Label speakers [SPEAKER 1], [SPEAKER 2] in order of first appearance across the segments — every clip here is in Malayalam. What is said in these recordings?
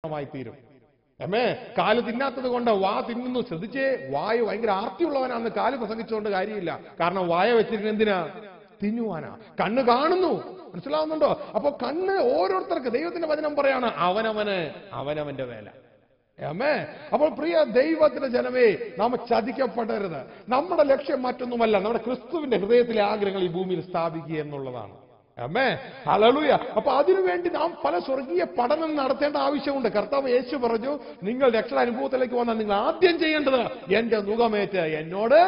[SPEAKER 1] തീരും. അമ്മേ, കാല് തിന്നാത്തത് കൊണ്ട് വാ തിന്നുന്നു. ശ്രദ്ധിച്ചേ, വായ ഭയങ്കര ആർത്തിയുള്ളവനാണെന്ന് കാല് പ്രസംഗിച്ചുകൊണ്ട് കാര്യമില്ല. കാരണം വായ വെച്ചിരിക്കുന്ന എന്തിനാ? തിന്നുവാനാ. കണ്ണ് കാണുന്നു, മനസ്സിലാവുന്നുണ്ടോ? അപ്പൊ കണ്ണ് ഓരോരുത്തർക്ക് ദൈവത്തിന്റെ വചനം പറയാണ് അവനവന്റെ വേല. അമ്മേ, അപ്പോൾ പ്രിയ ദൈവത്തിന്റെ ജനമേ, നാം ചതിക്കപ്പെടരുത്. നമ്മുടെ ലക്ഷ്യം മറ്റൊന്നുമല്ല, നമ്മുടെ ക്രിസ്തുവിന്റെ ഹൃദയത്തിലെ ആഗ്രഹങ്ങൾ ഈ ഭൂമിയിൽ സ്ഥാപിക്കുക എന്നുള്ളതാണ്. അമ്മേ, ഹല്ലേലൂയ. അപ്പൊ അതിനുവേണ്ടി നാം പല സ്വർഗീയ പഠനം നടത്തേണ്ട ആവശ്യമുണ്ട്. കർത്താവ് യേശു പറഞ്ഞു, നിങ്ങൾ രക്ഷാനുഭവത്തിലേക്ക് വന്നാൽ നിങ്ങൾ ആദ്യം ചെയ്യേണ്ടത് എന്റെ മുഖമേറ്റ് എന്നോട്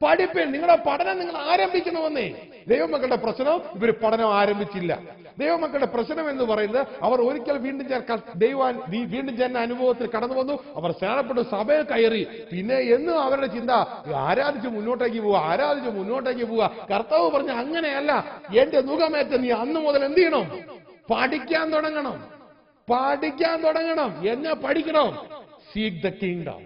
[SPEAKER 1] പഠിപ്പിൻ. നിങ്ങളുടെ പഠനം നിങ്ങൾ ആരംഭിക്കണമെന്നേ. ദൈവമക്കളുടെ പ്രശ്നം ഇവർ പഠനം ആരംഭിച്ചില്ല. ദൈവമക്കളുടെ പ്രശ്നം എന്ന് പറയുന്നത് അവർ ഒരിക്കൽ വീണ്ടും ജന അനുഭവത്തിൽ കടന്നു വന്നു. അവർ സ്നാനപ്പെട്ടു, സഭയിൽ കയറി. പിന്നെ എന്നും അവരുടെ ചിന്ത ആരാധിച്ച് മുന്നോട്ടേക്ക് പോവുക. കർത്താവ് പറഞ്ഞ അങ്ങനെയല്ല. എന്റെ മുഖമേറ്റ് നീ അന്ന് മുതൽ എന്ത് ചെയ്യണം? പഠിക്കാൻ തുടങ്ങണം. എന്നെ പഠിക്കണം. Seek the kingdom.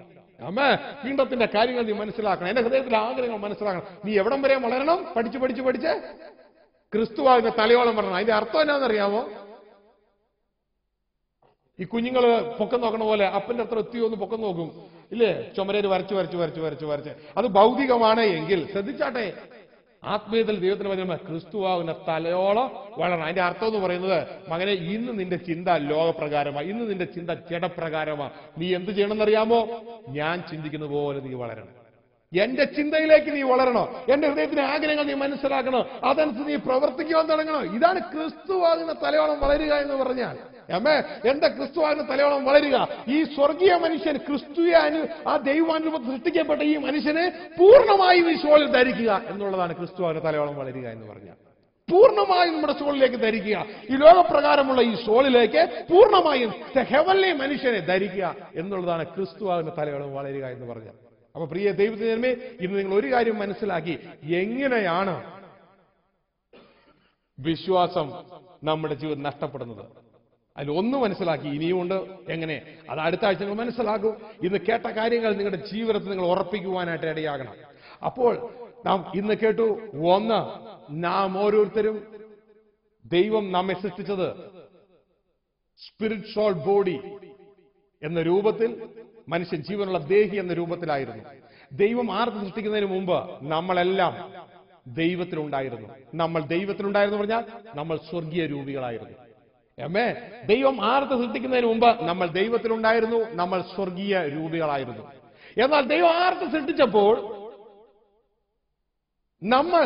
[SPEAKER 1] അമ്മേ, കിങ്ഡത്തിന്റെ കാര്യങ്ങൾ നീ മനസ്സിലാക്കണം. എന്റെ ഹൃദയത്തിലെ ആഗ്രഹങ്ങൾ മനസ്സിലാക്കണം. നീ എവിടം വരെ വളരണം? പഠിച്ച് ക്രിസ്തുവാകുന്ന തലയോളം വരണം. അതിന്റെ അർത്ഥം എന്നാണെന്നറിയാമോ? ഈ കുഞ്ഞുങ്ങള് പൊക്കം നോക്കണ പോലെ അപ്പന്റെ അത്ര എത്തിയോന്ന് പൊക്കം നോക്കും ഇല്ലേ? ചുമരേര് വരച്ച്. അത് ഭൗതികമാണ് എങ്കിൽ ശ്രദ്ധിച്ചാട്ടെ, ആത്മീയത്തിൽ ദൈവത്തിന് പറയുമ്പോൾ ക്രിസ്തുവാകുന്ന തലയോളം വളരണം. അതിന്റെ അർത്ഥം എന്ന് പറയുന്നത്, മകനെ, ഇന്ന് നിന്റെ ചിന്ത ലോകപ്രകാരമാണ്, ഇന്ന് നിന്റെ ചിന്ത ജഡപ്രകാരമാണ്. നീ എന്ത് ചെയ്യണമെന്നറിയാമോ? ഞാൻ ചിന്തിക്കുന്ന പോലെ നീ വളരണം. എന്റെ ചിന്തയിലേക്ക് നീ വളരണോ? എന്റെ ഹൃദയത്തിന്റെ ആഗ്രഹങ്ങൾ നീ മനസ്സിലാക്കണോ? അതനുസരിച്ച് നീ പ്രവർത്തിക്കുവാൻ തുടങ്ങണോ? ഇതാണ് ക്രിസ്തുവാകുന്ന തലയോളം വളരുക എന്ന് പറഞ്ഞാൽ. അമ്മേ, എന്റെ ക്രിസ്തുവാകുന്ന തലയോളം വളരുക. ഈ സ്വർഗീയ മനുഷ്യൻ ആ ദൈവാനുഭവത്തിൽ സൃഷ്ടിക്കപ്പെട്ട ഈ മനുഷ്യനെ പൂർണ്ണമായും ഈ സോളിൽ ധരിക്കുക എന്നുള്ളതാണ് ക്രിസ്തുവാകുന്ന തലയോളം വളരുക എന്ന് പറഞ്ഞാൽ. പൂർണ്ണമായും നമ്മുടെ സോളിലേക്ക് ധരിക്കുക. ഈ ലോകപ്രകാരമുള്ള ഈ സോളിലേക്ക് പൂർണ്ണമായും ഹെവൻലി മനുഷ്യനെ ധരിക്കുക എന്നുള്ളതാണ് ക്രിസ്തുവാകുന്ന തലയോളം വളരുക എന്ന് പറഞ്ഞാൽ. അപ്പൊ പ്രിയ ദൈവത്തിനേ, ഇന്ന് നിങ്ങൾ ഒരു കാര്യം മനസ്സിലാക്കി, എങ്ങനെയാണ് വിശ്വാസം നമ്മുടെ ജീവിതം നഷ്ടപ്പെടുന്നത്? അതിൽ ഒന്ന് മനസ്സിലാക്കി. ഇനിയുമുണ്ട് എങ്ങനെ, അത് അടുത്ത ആഴ്ച നിങ്ങൾ മനസ്സിലാക്കൂ. ഇന്ന് കേട്ട കാര്യങ്ങൾ നിങ്ങളുടെ ജീവിതത്തിൽ നിങ്ങൾ ഉറപ്പിക്കുവാനായിട്ട് ഇടയാകണം. അപ്പോൾ നാം ഇന്ന് കേട്ടു, ഒന്ന്, നാം ഓരോരുത്തരും ദൈവം നമ്മെ സൃഷ്ടിച്ചത് സ്പിരിച്വൽ ബോഡി എന്ന രൂപത്തിൽ, മനുഷ്യൻ ജീവനുള്ള ദേഹി എന്ന രൂപത്തിലായിരുന്നു. ദൈവം ആർത്ത് സൃഷ്ടിക്കുന്നതിന് മുമ്പ് നമ്മളെല്ലാം ദൈവത്തിലുണ്ടായിരുന്നു. നമ്മൾ ദൈവത്തിലുണ്ടായിരുന്നു പറഞ്ഞാൽ നമ്മൾ സ്വർഗീയ രൂപികളായിരുന്നു. അമ്മേ, ദൈവം ആർത്ത് സൃഷ്ടിക്കുന്നതിന് മുമ്പ് നമ്മൾ ദൈവത്തിലുണ്ടായിരുന്നു, നമ്മൾ സ്വർഗീയ രൂപികളായിരുന്നു. എന്നാൽ ദൈവം ആർത്ത് സൃഷ്ടിച്ചപ്പോൾ നമ്മൾ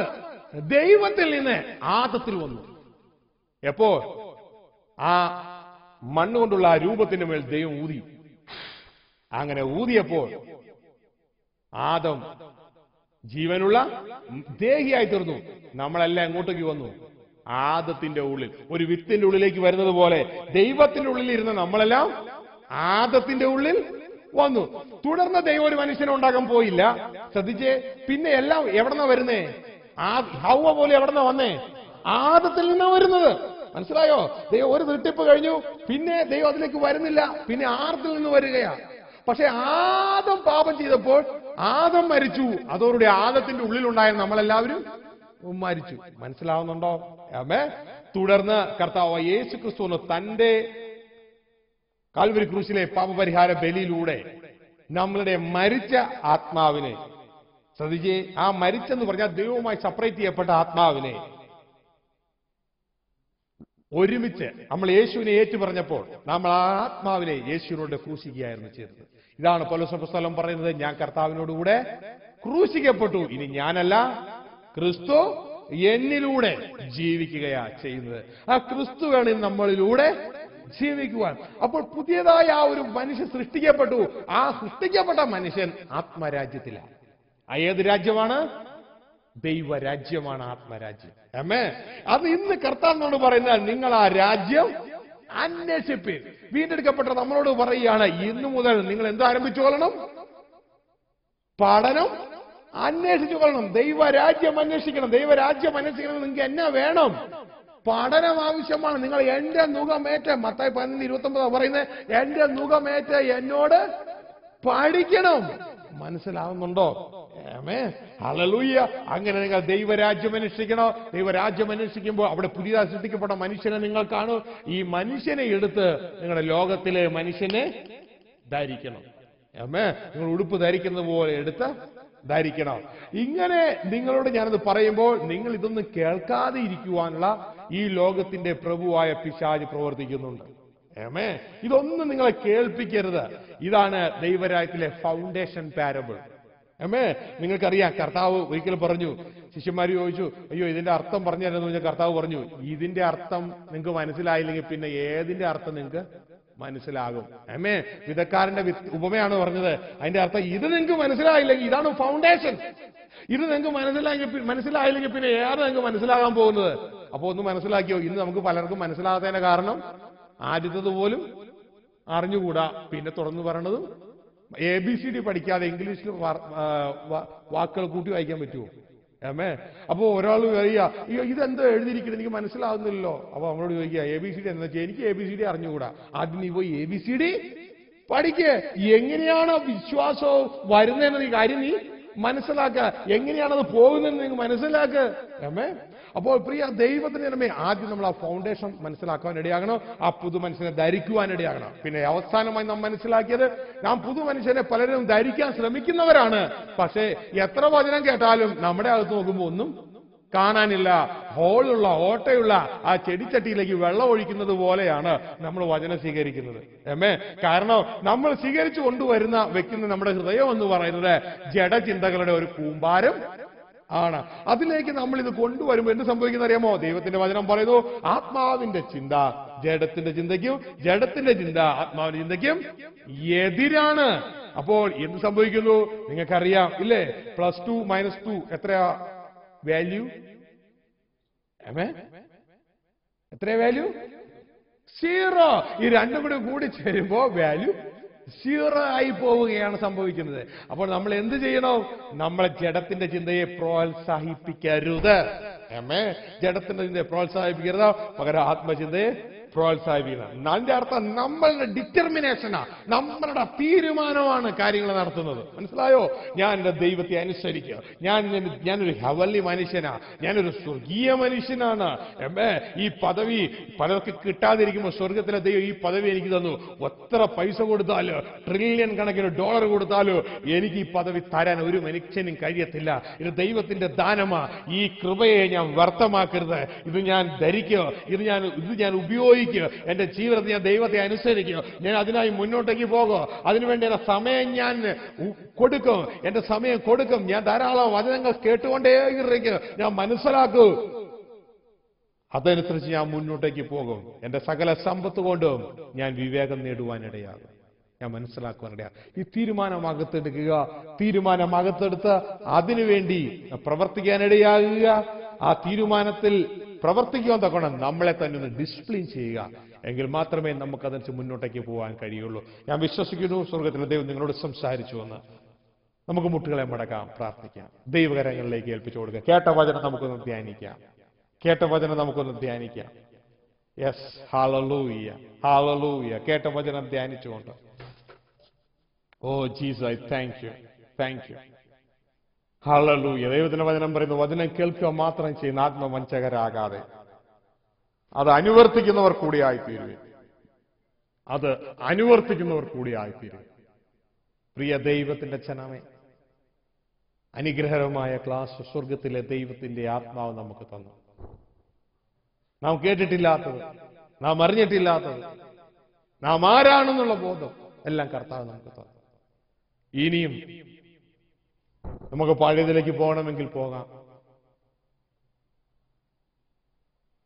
[SPEAKER 1] ദൈവത്തിൽ നിന്ന് ആദത്തിൽ വന്നു. എപ്പോ? ആ മണ്ണുകൊണ്ടുള്ള ആ രൂപത്തിന്റെ മേൽ ദൈവം ഊതി. അങ്ങനെ ഊതിയപ്പോൾ ആദം ജീവനുള്ള ദേഹിയായി തീർന്നു. നമ്മളെല്ലാം എങ്ങോട്ടേക്ക് വന്നു? ആദത്തിന്റെ ഉള്ളിൽ. ഒരു വിത്തിന്റെ ഉള്ളിലേക്ക് വരുന്നത് പോലെ ദൈവത്തിന്റെ ഉള്ളിൽ ഇരുന്ന് നമ്മളെല്ലാം ആദത്തിന്റെ ഉള്ളിൽ വന്നു. തുടർന്ന് ദൈവം ഒരു മനുഷ്യനെ ഉണ്ടാക്കാൻ പോയില്ല. ശ്രദ്ധിച്ചേ, പിന്നെ എല്ലാം എവിടെന്നാ വരുന്നേ? ഹൗവ പോലെ എവിടെന്നാ വന്നേ? ആദത്തിൽ നിന്നാ വരുന്നത്. മനസ്സിലായോ? ദൈവം ഒരു തൃട്ടിപ്പ് കഴിഞ്ഞു, പിന്നെ ദൈവം അതിലേക്ക് വരുന്നില്ല, പിന്നെ ആദത്തിൽ നിന്ന് വരികയാ. പക്ഷെ ആദം പാപം ചെയ്തപ്പോൾ ആദം മരിച്ചു. അതോടുകൂടി ആദത്തിന്റെ ഉള്ളിലുണ്ടായിരുന്ന നമ്മളെല്ലാവരും മരിച്ചു. മനസ്സിലാവുന്നുണ്ടോ? ആമേൻ. തുടർന്ന് കർത്താവ് യേശു ക്രിസ്തു തന്റെ കാൽവരി ക്രൂശിലെ പാപപരിഹാര ബലിയിലൂടെ നമ്മളുടെ മരിച്ച ആത്മാവിനെ, ശ്രദ്ധിച്ചേ, ആ മരിച്ചെന്ന് പറഞ്ഞാൽ ദൈവവുമായി സെപ്പറേറ്റ് ചെയ്യപ്പെട്ട ആത്മാവിനെ ഒരുമിച്ച് നമ്മൾ യേശുവിനെ ഏറ്റു പറഞ്ഞപ്പോൾ നമ്മൾ ആ ആത്മാവിനെ യേശുവിനോട് ക്രൂശിക്കുകയായിരുന്നു ചെയ്തത്. ഇതാണ് പൗലോസ് അപ്പോസ്തലൻ പറയുന്നത്, ഞാൻ കർത്താവിനോടുകൂടെ ക്രൂശിക്കപ്പെട്ടു, ഇനി ഞാനല്ല ക്രിസ്തു എന്നിലൂടെ ജീവിക്കുകയാ ചെയ്യുന്നത്. ആ ക്രിസ്തു വേണം നമ്മളിലൂടെ ജീവിക്കുവാൻ. അപ്പോൾ പുതിയതായ ആ ഒരു മനുഷ്യൻ സൃഷ്ടിക്കപ്പെട്ടു. ആ സൃഷ്ടിക്കപ്പെട്ട മനുഷ്യൻ ആത്മരാജ്യത്തിലാണ്. ഏത് രാജ്യമാണ്? ദൈവരാജ്യമാണ് ആത്മരാജ്യം. ആമേൻ. അത് ഇന്ന് കർത്താവിനോട് പറയുന്നത്, നിങ്ങൾ ആ രാജ്യം അന്വേഷിപ്പിൻ. വീണ്ടെടുക്കപ്പെട്ട നമ്മളോട് പറയുകയാണ്, ഇന്നു മുതൽ നിങ്ങൾ എന്ത് ആരംഭിച്ചു കൊള്ളണം? പഠനം അന്വേഷിച്ചു കൊള്ളണം. ദൈവരാജ്യം അന്വേഷിക്കണം. ദൈവരാജ്യം അന്വേഷിക്കണം. നിങ്ങൾക്ക് എന്നാ വേണം? പഠനം ആവശ്യമാണ്. നിങ്ങൾ എന്റെ നുഖമേറ്റ്, മത്തായി 11:29 പറയുന്നത്, എന്റെ നുഖമേറ്റ് എന്നോട് പഠിക്കണം. മനസ്സിലാവുന്നുണ്ടോ? ഹല്ലേലൂയ. അങ്ങനെ നിങ്ങൾ ദൈവരാജ്യം അന്വേഷിക്കണോ? ദൈവരാജ്യം അന്വേഷിക്കുമ്പോൾ അവിടെ പുതിയതായി സൃഷ്ടിക്കപ്പെട്ട മനുഷ്യനെ നിങ്ങൾ കാണൂ. ഈ മനുഷ്യനെ എടുത്ത് നിങ്ങളുടെ ലോകത്തിലെ മനുഷ്യനെ ധരിക്കണം. നിങ്ങൾ ഉടുപ്പ് ധരിക്കുന്നത് പോലെ എടുത്ത് ധരിക്കണം. ഇങ്ങനെ നിങ്ങളോട് ഞാനത് പറയുമ്പോൾ നിങ്ങൾ ഇതൊന്നും കേൾക്കാതെ ഇരിക്കുവാനുള്ള ഈ ലോകത്തിന്റെ പ്രഭുവായ പിശാച് പ്രവർത്തിക്കുന്നുണ്ട്. ഇതൊന്നും നിങ്ങളെ കേൾപ്പിക്കരുത്. ഇതാണ് ദൈവരാജ്യത്തിലെ ഫൗണ്ടേഷൻ പാരബിൾ. നിങ്ങൾക്കറിയാം, കർത്താവ് ഒരിക്കലും പറഞ്ഞു, ശിഷ്യന്മാർ ചോദിച്ചു, അയ്യോ ഇതിന്റെ അർത്ഥം പറഞ്ഞു തരുന്നു പറഞ്ഞാൽ കർത്താവ് പറഞ്ഞു, ഇതിന്റെ അർത്ഥം നിങ്ങൾക്ക് മനസ്സിലായില്ലെങ്കിൽ പിന്നെ ഏതിന്റെ അർത്ഥം നിങ്ങൾക്ക് മനസ്സിലാകും? വിധക്കാരന്റെ ഉപമയാണ് പറഞ്ഞത്. അതിന്റെ അർത്ഥം ഇത് നിങ്ങൾക്ക് മനസ്സിലായില്ലെങ്കിൽ ഇതാണ് ഫൗണ്ടേഷൻ. ഇത് നിങ്ങൾക്ക് മനസ്സിലായില്ലെങ്കിൽ പിന്നെ ഏതാണ് നിങ്ങൾക്ക് മനസ്സിലാകാൻ പോകുന്നത്? അപ്പൊ ഒന്ന് മനസ്സിലാക്കിയോ, ഇന്ന് നമുക്ക് പലർക്കും മനസ്സിലാകാത്തതിന്റെ കാരണം ആദ്യത്തത് പോലും അറിഞ്ഞുകൂടാ. പിന്നെ തുടർന്ന് പറയണതും ABCD പഠിക്കാതെ ഇംഗ്ലീഷിൽ വാക്കുകൾ കൂട്ടി വായിക്കാൻ പറ്റുമോ? അപ്പൊ ഒരാൾ പറയുക, അയ്യോ ഇതെന്തോ എഴുതിയിരിക്കുന്നത് എനിക്ക് മനസ്സിലാവുന്നില്ലല്ലോ. അപ്പൊ നമ്മളോട് ചോദിക്കുക ABCD എന്താ വെച്ചാൽ, എനിക്ക് ABCD അറിഞ്ഞുകൂടാ. ആദ്യം നീ പോയി ABCD പഠിക്ക്. എങ്ങനെയാണ് വിശ്വാസവും വരുന്നതെന്ന് നീ കാര്യം നീ മനസ്സിലാക്കുക. എങ്ങനെയാണത് പോകുന്നതെന്ന് നിങ്ങൾ മനസ്സിലാക്കുക. അപ്പോൾ പ്രിയ ദൈവത്തിന് ആദ്യം നമ്മൾ ആ ഫൗണ്ടേഷൻ മനസ്സിലാക്കാൻ ഇടയാകണം. ആ പുതു മനുഷ്യനെ ധരിക്കുവാൻ ഇടയാകണം. പിന്നെ അവസാനമായി നാം മനസ്സിലാക്കിയത്, നാം പുതു മനുഷ്യനെ പലരും ധരിക്കാൻ ശ്രമിക്കുന്നവരാണ്. പക്ഷേ എത്ര വചനം കേട്ടാലും നമ്മുടെ അകത്ത് നോക്കുമ്പോൾ ഒന്നും കാണാനില്ല. ഹോളുള്ള ഓട്ടയുള്ള ആ ചെടിച്ചട്ടിയിലേക്ക് വെള്ളം ഒഴിക്കുന്നത് പോലെയാണ് നമ്മൾ വചനം സ്വീകരിക്കുന്നത്. കാരണം നമ്മൾ സ്വീകരിച്ചു കൊണ്ടുവരുന്ന വെക്കുന്ന നമ്മുടെ ഹൃദയം എന്ന് പറയുന്നത് ജഡചിന്തകളുടെ ഒരു കൂമ്പാരം ആണ്. അതിലേക്ക് നമ്മൾ ഇത് കൊണ്ടുവരുമ്പോൾ എന്ത് സംഭവിക്കുന്ന അറിയാമോ? ദൈവത്തിന്റെ വചനം പറയുന്നു, ആത്മാവിന്റെ ചിന്ത ജഡത്തിന്റെ ചിന്തയ്ക്കും, ജഡത്തിന്റെ ചിന്ത ആത്മാവിന്റെ ചിന്തയ്ക്കും എതിരാണ്. അപ്പോൾ എന്ത് സംഭവിക്കുന്നു നിങ്ങൾക്കറിയാം ഇല്ലേ? +2 - 2 എത്രയാ വാല്യൂ? എത്രയാ വാല്യൂ? 0. ഈ രണ്ടും കൂടി ചേരുമ്പോ വാല്യൂ 0 ആയി പോവുകയാണ് സംഭവിക്കുന്നത്. അപ്പോൾ നമ്മൾ എന്ത് ചെയ്യണം? നമ്മളെ ജഡത്തിന്റെ ചിന്തയെ പ്രോത്സാഹിപ്പിക്കരുത്. ജഡത്തിന്റെ ചിന്തയെ പ്രോത്സാഹിപ്പിക്കരുത്, പകരം ആത്മചിന്തയെ പ്രോത്സാഹിപ്പിക്കണം. അതിന്റെ അർത്ഥം നമ്മളുടെ ഡിറ്റർമിനേഷനാ, നമ്മളുടെ തീരുമാനമാണ് കാര്യങ്ങൾ നടത്തുന്നത്. മനസ്സിലായോ? ഞാൻ എന്റെ ദൈവത്തെ അനുസരിക്കുക. ഞാനൊരു ഹെവൻലി മനുഷ്യനാ, ഞാനൊരു സ്വർഗീയ മനുഷ്യനാണ്. ഈ പദവി പലർക്ക് കിട്ടാതിരിക്കുമ്പോൾ സ്വർഗത്തിലെ ദൈവം ഈ പദവി എനിക്ക് തന്നു. എത്ര പൈസ കൊടുത്താലോ, ട്രില്യൺ കണക്കിന് ഡോളർ കൊടുത്താലോ എനിക്ക് ഈ പദവി തരാൻ ഒരു മനുഷ്യനും കഴിയത്തില്ല. ഇത് ദൈവത്തിന്റെ ദാനമാ. ഈ കൃപയെ ഞാൻ വ്യർത്ഥമാക്കരുത്. ഇത് ഞാൻ ധരിക്കുക, ഇത് ഞാൻ ഉപയോഗിക്കുക. എന്റെ ജീവിതത്തിൽ ഞാൻ ദൈവത്തെ അനുസരിക്കുക. ഞാൻ അതിനായി മുന്നോട്ടേക്ക് പോകുക. അതിനുവേണ്ടി എന്റെ സമയം ഞാൻ കൊടുക്കും. എന്റെ സമയം കൊടുക്കും. ഞാൻ ധാരാളം വചനങ്ങൾ കേട്ടുകൊണ്ടേയിരിക്കും. ഞാൻ മനസ്സിലാക്കൂ. അതനുസരിച്ച് ഞാൻ മുന്നോട്ടേക്ക് പോകും. എന്റെ സകല സമ്പത്ത് കൊണ്ടും ഞാൻ വിവേകം നേടുവാനിടയാകും. ഞാൻ മനസ്സിലാക്കുവാനിടയാ. ഈ തീരുമാനം അകത്തെടുക്കുക. തീരുമാനം അകത്തെടുത്ത് അതിനുവേണ്ടി പ്രവർത്തിക്കാനിടയാകുക. ആ തീരുമാനത്തിൽ പ്രവർത്തിക്കുവാൻ തക്കണം നമ്മളെ തന്നെ ഒന്ന് ഡിസിപ്ലിൻ ചെയ്യുക. എങ്കിൽ മാത്രമേ നമുക്കതനുസരിച്ച് മുന്നോട്ടേക്ക് പോകാൻ കഴിയുള്ളൂ. ഞാൻ വിശ്വസിക്കുന്നു സ്വർഗത്തിലെ ദൈവം നിങ്ങളോട് സംസാരിച്ചു എന്ന്. നമുക്ക് മുട്ടുകളെ മടക്കാം, പ്രാർത്ഥിക്കാം, ദൈവകരങ്ങളിലേക്ക് ഏൽപ്പിച്ചു കൊടുക്കുക. കേട്ട വചനം നമുക്കൊന്ന് ധ്യാനിക്കാം. Yes, hallelujah, hallelujah. കേട്ട വചനം ധ്യാനിച്ചുകൊണ്ട്, oh Jesus, I thank you. Hallelujah. ദൈവത്തിന്റെ വചനം പറയുന്നു, വചനം കേൾക്കുക മാത്രം ചെയ്യുന്ന ആത്മവഞ്ചകരാകാതെ അത് അനുവർത്തിക്കുന്നവർ കൂടിയായിത്തീരും. പ്രിയ ദൈവത്തിന്റെ ജനമേ, അനുഗ്രഹകരമായ ക്ലാസ് സ്വർഗത്തിലെ ദൈവത്തിന്റെ ആത്മാവ് നമുക്ക് തന്നു. നാം കേട്ടിട്ടില്ലാത്തത്, നാം അറിഞ്ഞിട്ടില്ലാത്തത്, നാം ആരാണെന്നുള്ള ബോധം എല്ലാം കർത്താവ് നമുക്ക് തന്നു. ഇനിയും നമുക്ക് പഴയതിലേക്ക് പോകണമെങ്കിൽ പോകാം.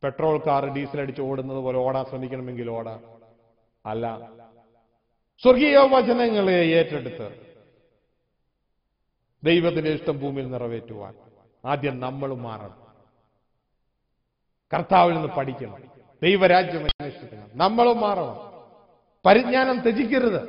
[SPEAKER 1] പെട്രോൾ കാർ ഡീസൽ അടിച്ച് ഓടുന്നത് പോലെ ഓടാൻ ശ്രമിക്കണമെങ്കിൽ ഓടാം. അല്ല, സ്വർഗീയ വചനങ്ങളെ ഏറ്റെടുത്ത് ദൈവത്തിന്റെ ഇഷ്ടം ഭൂമിയിൽ നിറവേറ്റുവാൻ ആദ്യം നമ്മൾ മാറണം. കർത്താവിൽ നിന്ന് പഠിക്കണം, ദൈവരാജ്യം അന്വേഷിക്കണം. നമ്മളും മാറണം. പരിജ്ഞാനം ത്യജിക്കരുത്.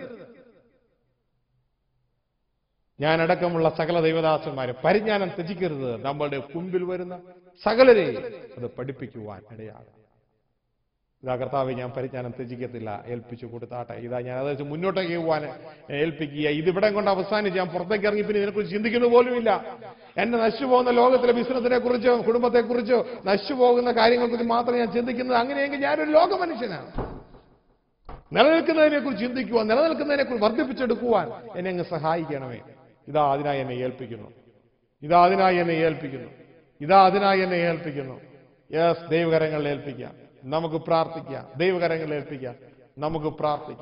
[SPEAKER 1] ഞാനടക്കമുള്ള സകല ദൈവദാസന്മാരെ പരിജ്ഞാനം ത്യജിക്കരുത്. നമ്മളുടെ മുൻപിൽ വരുന്ന സകലരെയും അത് പഠിപ്പിക്കുവാൻ ഇടയാകും. ഇതാ കർത്താവെ, ഞാൻ പരിജ്ഞാനം ത്യജിക്കത്തില്ല, ഏൽപ്പിച്ചു കൊടുത്താട്ടെ. ഇതാ ഞാൻ അത് മുന്നോട്ടേക്ക് പോകാൻ ഏൽപ്പിക്കുക. ഇതിവിടെ കൊണ്ട് അവസാനിച്ച് ഞാൻ പുറത്തേക്ക് ഇറങ്ങി പിന്നെ ഇതിനെക്കുറിച്ച് ചിന്തിക്കുന്നു പോലുമില്ല. എന്റെ നശിച്ചു പോകുന്ന ലോകത്തിലെ ബിസിനസിനെ കുറിച്ചോ കുടുംബത്തെക്കുറിച്ചോ നശിച്ചു പോകുന്ന കാര്യങ്ങളെക്കുറിച്ച് മാത്രം ഞാൻ ചിന്തിക്കുന്നത്. അങ്ങനെയെങ്കിൽ ഞാനൊരു ലോക മനുഷ്യനാണ്. നിലനിൽക്കുന്നതിനെക്കുറിച്ച് ചിന്തിക്കുവാൻ, നിലനിൽക്കുന്നതിനെക്കുറിച്ച് വർദ്ധിപ്പിച്ചെടുക്കുവാൻ എന്നെ അങ്ങ് സഹായിക്കണമേ. ഇതാ അതിനായി എന്നെ ഏൽപ്പിക്കുന്നു. ഇതാ അതിനായി എന്നെ ഏൽപ്പിക്കുന്നു. ഇതാ അതിനായി എന്നെ ഏൽപ്പിക്കുന്നു. യെസ്, ദൈവകരങ്ങളിൽ ഏൽപ്പിക്കാം. നമുക്ക് പ്രാർത്ഥിക്കാം. ദൈവകരങ്ങളിൽ ഏൽപ്പിക്കാം. നമുക്ക് പ്രാർത്ഥിക്കാം.